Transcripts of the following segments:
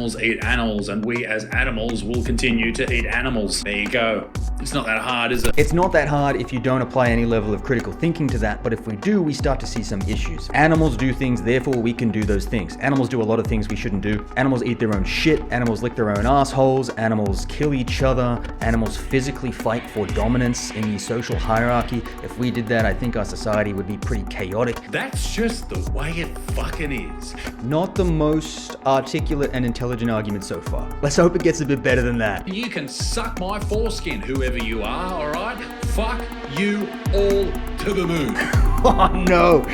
animals eat animals, and we as animals will continue to eat animals. There you go. It's not that hard, is it? It's not that hard if you don't apply any level of critical thinking to that, but if we do, we start to see some issues. Animals do things, therefore we can do those things. Animals do a lot of things we shouldn't do. Animals eat their own shit, animals lick their own assholes, animals kill each other, animals physically fight for dominance in the social hierarchy. If we did that, I think our society would be pretty chaotic. That's just the way it fucking is. Not the most articulate and intelligent argument so far. Let's hope it gets a bit better than that. You can suck my foreskin, whoever you are, alright? Fuck you all to the moon. Oh no!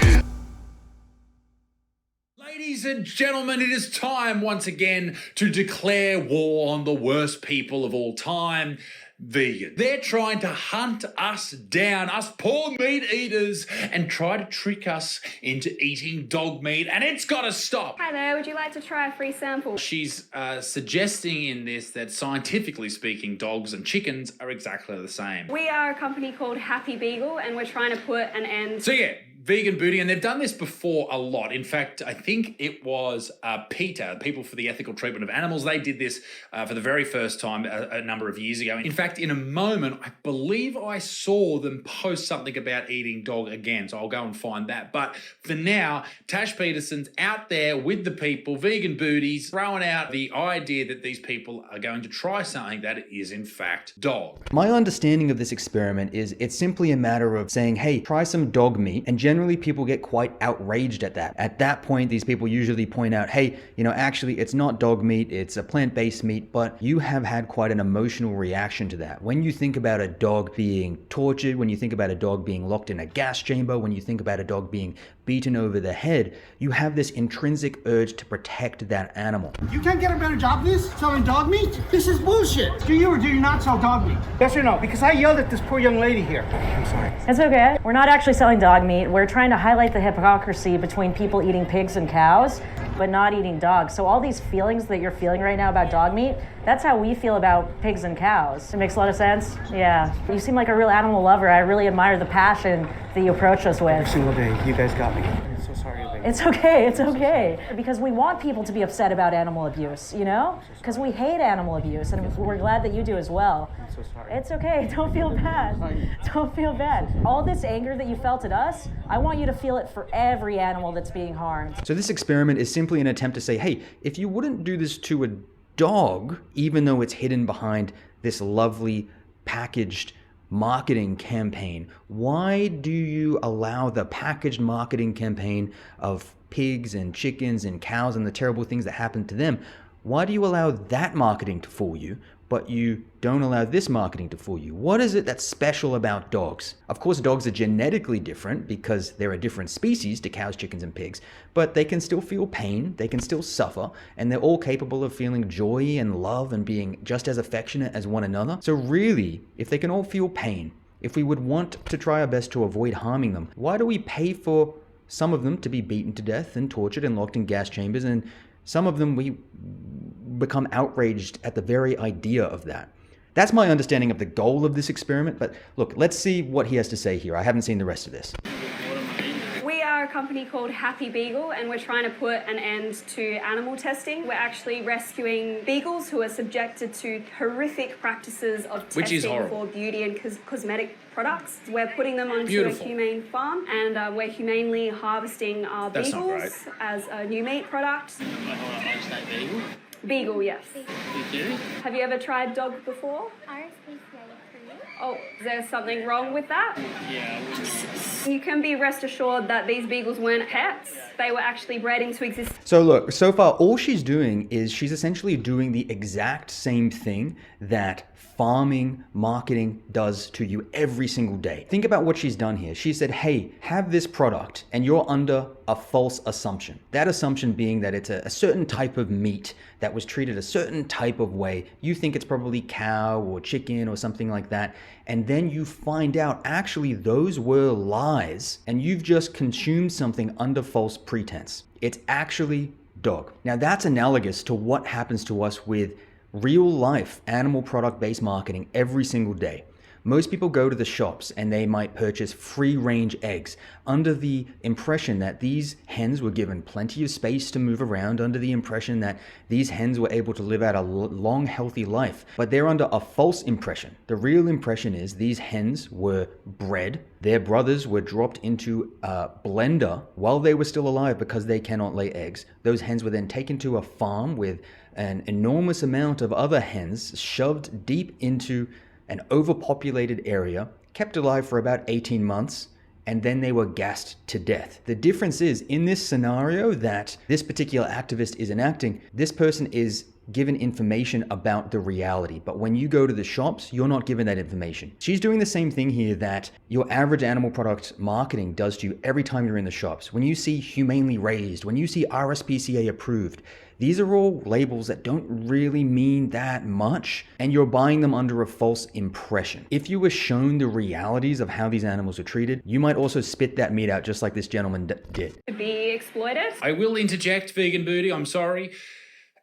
Ladies and gentlemen, it is time once again to declare war on the worst people of all time, vegans. They're trying to hunt us down, us poor meat eaters, and try to trick us into eating dog meat, and it's gotta stop. Hi there, would you like to try a free sample? She's suggesting in this that scientifically speaking, dogs and chickens are exactly the same. We are a company called Happy Beagle, and we're trying to put an end. So yeah, vegan booty, and they've done this before a lot. In fact, I think it was PETA, People for the Ethical Treatment of Animals. They did this for the very first time a number of years ago. In fact, in a moment, I believe I saw them post something about eating dog again, so I'll go and find that. But for now, Tash Peterson's out there with the people, vegan booties, throwing out the idea that these people are going to try something that is in fact dog. My understanding of this experiment is it's simply a matter of saying, hey, try some dog meat, and generally people get quite outraged at that. At that point, these people usually point out, hey, actually it's not dog meat, it's a plant-based meat, but you have had quite an emotional reaction to that. When you think about a dog being tortured, when you think about a dog being locked in a gas chamber, when you think about a dog being beaten over the head, you have this intrinsic urge to protect that animal. You can't get a better job than this, selling dog meat? This is bullshit. Do you or do you not sell dog meat? Yes or no? Because I yelled at this poor young lady here. I'm sorry. It's okay. We're not actually selling dog meat. We're trying to highlight the hypocrisy between people eating pigs and cows, but not eating dogs. So all these feelings that you're feeling right now about dog meat, that's how we feel about pigs and cows. It makes a lot of sense? Yeah. You seem like a real animal lover. I really admire the passion that you approach us with. Every single day, you guys got me. I'm so sorry. It's okay, it's okay. Because we want people to be upset about animal abuse, Because we hate animal abuse, and we're glad that you do as well. I'm so sorry. It's okay, don't feel bad. Don't feel bad. All this anger that you felt at us, I want you to feel it for every animal that's being harmed. So this experiment is simply an attempt to say, hey, if you wouldn't do this to a dog, even though it's hidden behind this lovely packaged marketing campaign, why do you allow the packaged marketing campaign of pigs and chickens and cows and the terrible things that happen to them? Why do you allow that marketing to fool you, but you don't allow this marketing to fool you? What is it that's special about dogs? Of course, dogs are genetically different because they're a different species to cows, chickens, and pigs, but they can still feel pain, they can still suffer, and they're all capable of feeling joy and love and being just as affectionate as one another. So really, if they can all feel pain, if we would want to try our best to avoid harming them, why do we pay for some of them to be beaten to death and tortured and locked in gas chambers, and some of them we become outraged at the very idea of that? That's my understanding of the goal of this experiment, but look, let's see what he has to say here. I haven't seen the rest of this. We are a company called Happy Beagle, and we're trying to put an end to animal testing. We're actually rescuing beagles who are subjected to horrific practices of testing for beauty and cosmetic products. We're putting them onto a humane farm, and we're humanely harvesting our beagles as a new meat product. Beagle, yes. You do? Have you ever tried dog before? Ours is very pretty. Oh, is there something wrong with that? Yeah. You can be rest assured that these beagles weren't pets. They were actually bred into existence. So look, so far all she's doing is she's essentially doing the exact same thing that farming, marketing does to you every single day. Think about what she's done here. She said, hey, have this product, and you're under a false assumption. That assumption being that it's a certain type of meat that was treated a certain type of way. You think it's probably cow or chicken or something like that. And then you find out actually those were lies, and you've just consumed something under false pretense. It's actually dog. Now that's analogous to what happens to us with real life animal product based marketing every single day. Most people go to the shops and they might purchase free-range eggs under the impression that these hens were given plenty of space to move around, under the impression that these hens were able to live out a long, healthy life. But they're under a false impression. The real impression is these hens were bred, their brothers were dropped into a blender while they were still alive because they cannot lay eggs. Those hens were then taken to a farm with an enormous amount of other hens shoved deep into an overpopulated area, kept alive for about 18 months, and then they were gassed to death. The difference is, in this scenario that this particular activist is enacting, this person is given information about the reality. But when you go to the shops, you're not given that information. She's doing the same thing here that your average animal product marketing does to you every time you're in the shops. When you see humanely raised, when you see RSPCA approved, these are all labels that don't really mean that much, and you're buying them under a false impression. If you were shown the realities of how these animals are treated, you might also spit that meat out just like this gentleman did. To be exploited. I will interject, Vegan Booty, I'm sorry.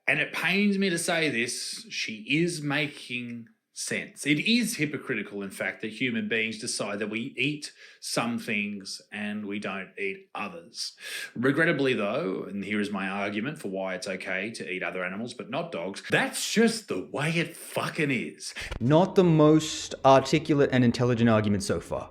And it pains me to say this, she is making sense. It is hypocritical, in fact, that human beings decide that we eat some things and we don't eat others. Regrettably, though, and here is my argument for why it's okay to eat other animals but not dogs, that's just the way it fucking is. Not the most articulate and intelligent argument so far.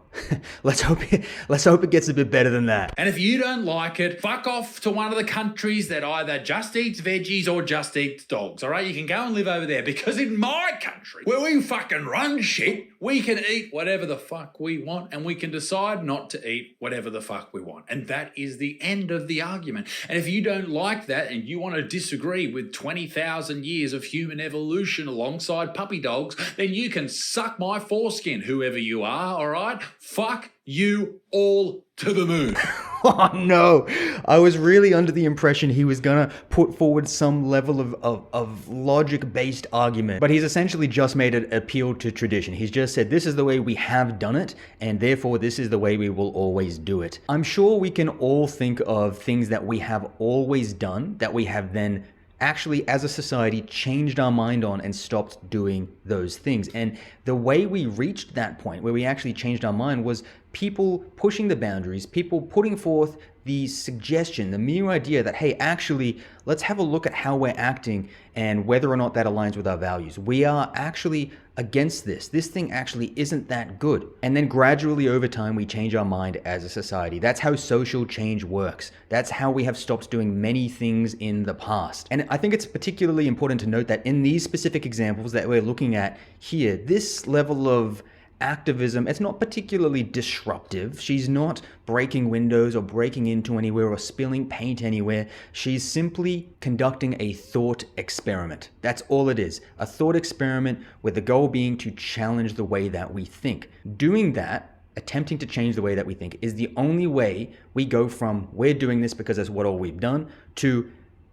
Let's hope it gets a bit better than that. And if you don't like it, fuck off to one of the countries that either just eats veggies or just eats dogs, all right? You can go and live over there, because in my country, where we fucking run shit, we can eat whatever the fuck we want, and we can decide not to eat whatever the fuck we want. And that is the end of the argument. And if you don't like that and you want to disagree with 20,000 years of human evolution alongside puppy dogs, then you can suck my foreskin, whoever you are, all right? Fuck you all to the moon. Oh no, I was really under the impression he was gonna put forward some level of logic-based argument, but he's essentially just made an appeal to tradition. He's just said, this is the way we have done it, and therefore this is the way we will always do it. I'm sure we can all think of things that we have always done, that we have then actually, as a society, changed our mind on and stopped doing those things. And the way we reached that point where we actually changed our mind was people pushing the boundaries, people putting forth the suggestion, the mere idea that, hey, actually, let's have a look at how we're acting and whether or not that aligns with our values. We are actually against this. This thing actually isn't that good. And then gradually over time, we change our mind as a society. That's how social change works. That's how we have stopped doing many things in the past. And I think it's particularly important to note that in these specific examples that we're looking at here, this level of activism, it's not particularly disruptive. She's not breaking windows or breaking into anywhere or spilling paint anywhere. She's simply conducting a thought experiment. That's all it is. A thought experiment with the goal being to challenge the way that we think. Doing that, attempting to change the way that we think, is the only way we go from we're doing this because that's what all we've done to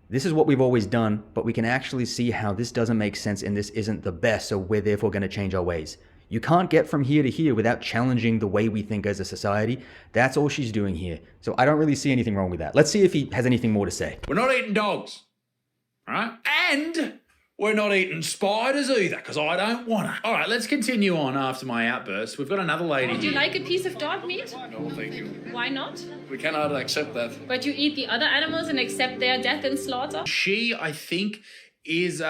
this is what we've always done, but we can actually see how this doesn't make sense and this isn't the best, so we're therefore going to change our ways. You can't get from here to here without challenging the way we think as a society. That's all she's doing here. So I don't really see anything wrong with that. Let's see if he has anything more to say. We're not eating dogs, all right? And we're not eating spiders either, because I don't want to. All right, let's continue on after my outburst. We've got another lady. Would you like a piece of dog meat? No, thank you. Why not? We cannot accept that. But you eat the other animals and accept their death and slaughter? She, I think, is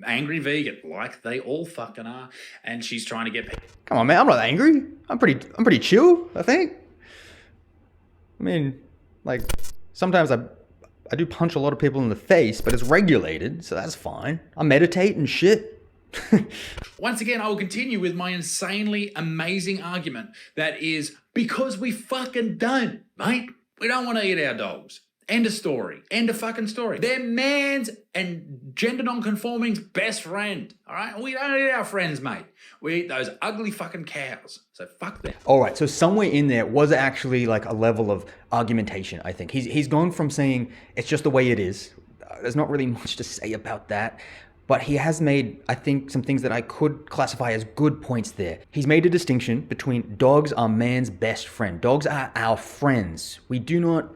angry vegan, like they all fucking are, and she's trying to get people. Come on, man, I'm not angry. I'm pretty chill, I think. I mean, like, sometimes I do punch a lot of people in the face, but it's regulated, so that's fine. I meditate and shit. Once again, I will continue with my insanely amazing argument that is because we fucking don't, mate. We don't want to eat our dogs. End of story. End of fucking story. They're man's and gender non-conforming's best friend. All right? We don't eat our friends, mate. We eat those ugly fucking cows. So fuck them. All right. So somewhere in there was actually like a level of argumentation, I think. He's gone from saying it's just the way it is. There's not really much to say about that. But he has made, I think, some things that I could classify as good points there. He's made a distinction between dogs are man's best friend. Dogs are our friends. We do not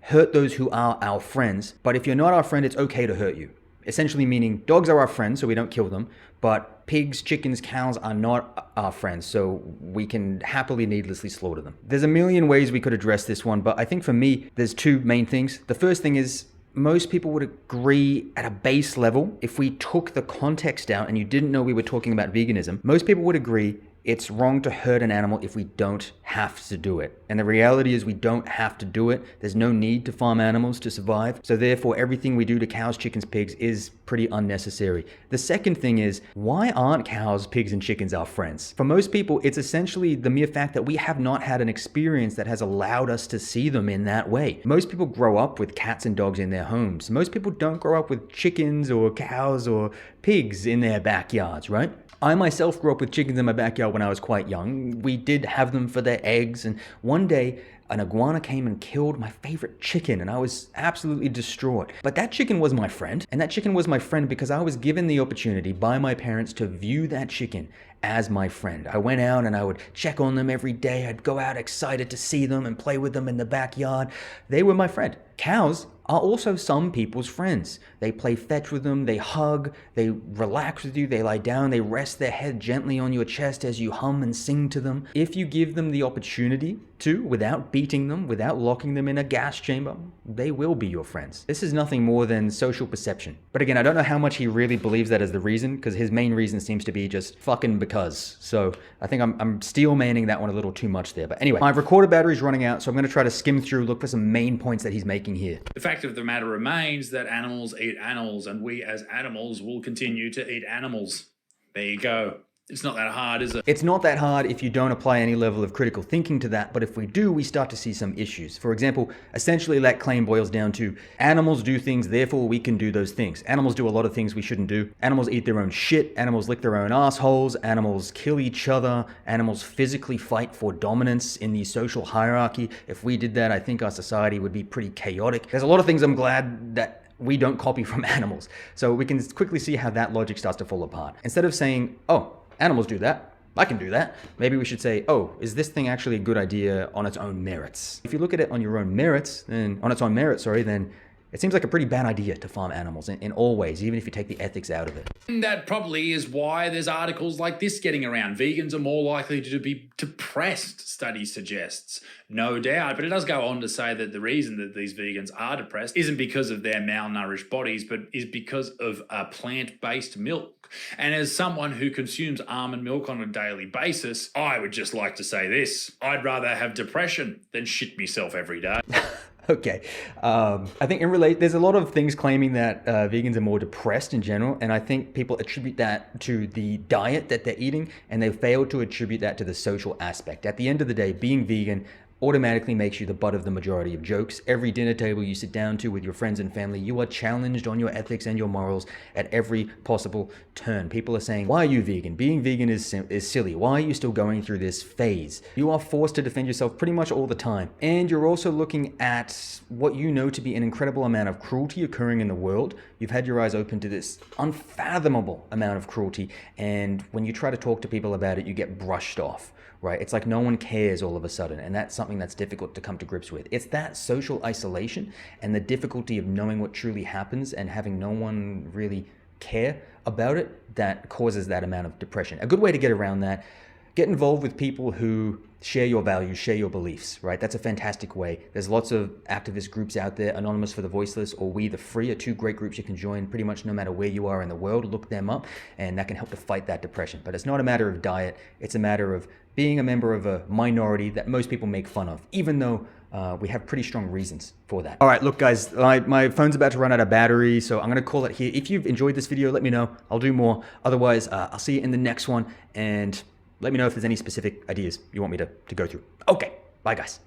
hurt those who are our friends, but if you're not our friend, it's okay to hurt you. essentially meaning dogs are our friends, so we don't kill them, but pigs, chickens, cows are not our friends, so we can happily needlessly slaughter them. There's a million ways we could address this one, but I think for me, there's two main things. The first thing is, most people would agree at a base level, if we took the context out and you didn't know we were talking about veganism, most people would agree it's wrong to hurt an animal if we don't have to do it. And the reality is we don't have to do it. There's no need to farm animals to survive. So therefore, everything we do to cows, chickens, pigs is pretty unnecessary. The second thing is, why aren't cows, pigs, and chickens our friends? For most people, it's essentially the mere fact that we have not had an experience that has allowed us to see them in that way. Most people grow up with cats and dogs in their homes. Most people don't grow up with chickens or cows or pigs in their backyards, right? I myself grew up with chickens in my backyard when I was quite young. We did have them for their eggs, and one day an iguana came and killed my favorite chicken, and I was absolutely distraught. But that chicken was my friend, and that chicken was my friend because I was given the opportunity by my parents to view that chicken as my friend. I went out and I would check on them every day. I'd go out excited to see them and play with them in the backyard. They were my friend. Cows are also some people's friends. They play fetch with them, they hug, they relax with you, they lie down, they rest their head gently on your chest as you hum and sing to them. If you give them the opportunity to, without beating them, without locking them in a gas chamber, they will be your friends. This is nothing more than social perception. But again, I don't know how much he really believes that as the reason, because his main reason seems to be just fucking because. So I think I'm steel manning that one a little too much there. But anyway, my recorder battery's running out, so I'm going to try to skim through, look for some main points that he's making here. The fact of the matter remains that animals eat animals, and we as animals will continue to eat animals. There you go. It's not that hard, is it? It's not that hard if you don't apply any level of critical thinking to that, but if we do, we start to see some issues. For example, essentially that claim boils down to animals do things, therefore we can do those things. Animals do a lot of things we shouldn't do. Animals eat their own shit, animals lick their own assholes, animals kill each other, animals physically fight for dominance in the social hierarchy. If we did that, I think our society would be pretty chaotic. There's a lot of things I'm glad that we don't copy from animals. So we can quickly see how that logic starts to fall apart. Instead of saying, oh, animals do that, I can do that, maybe we should say, oh, is this thing actually a good idea on its own merits? If you look at it on your own merits, then then it seems like a pretty bad idea to farm animals in all ways, even if you take the ethics out of it. And that probably is why there's articles like this getting around. Vegans are more likely to be depressed, study suggests. No doubt, but it does go on to say that the reason that these vegans are depressed isn't because of their malnourished bodies, but is because of plant-based milk. And as someone who consumes almond milk on a daily basis, I would just like to say this. I'd rather have depression than shit myself every day. Okay. I think there's a lot of things claiming that vegans are more depressed in general, and I think people attribute that to the diet that they're eating, and they fail to attribute that to the social aspect. At the end of the day, being vegan automatically makes you the butt of the majority of jokes. Every dinner table you sit down to with your friends and family, you are challenged on your ethics and your morals at every possible turn. People are saying, why are you vegan? Being vegan is silly. Why are you still going through this phase? You are forced to defend yourself pretty much all the time. And you're also looking at what you know to be an incredible amount of cruelty occurring in the world. You've had your eyes open to this unfathomable amount of cruelty. And when you try to talk to people about it, you get brushed off. Right? It's like no one cares all of a sudden, and that's something that's difficult to come to grips with. It's that social isolation and the difficulty of knowing what truly happens and having no one really care about it that causes that amount of depression. A good way to get around that, get involved with people who share your values, share your beliefs, right? That's a fantastic way. There's lots of activist groups out there. Anonymous for the Voiceless or We the Free are two great groups you can join pretty much no matter where you are in the world. Look them up, and that can help to fight that depression. But it's not a matter of diet. It's a matter of being a member of a minority that most people make fun of, even though we have pretty strong reasons for that. All right, look guys, my phone's about to run out of battery, so I'm gonna call it here. If you've enjoyed this video, let me know. I'll do more. Otherwise, I'll see you in the next one, and let me know if there's any specific ideas you want me to go through. Okay, bye guys.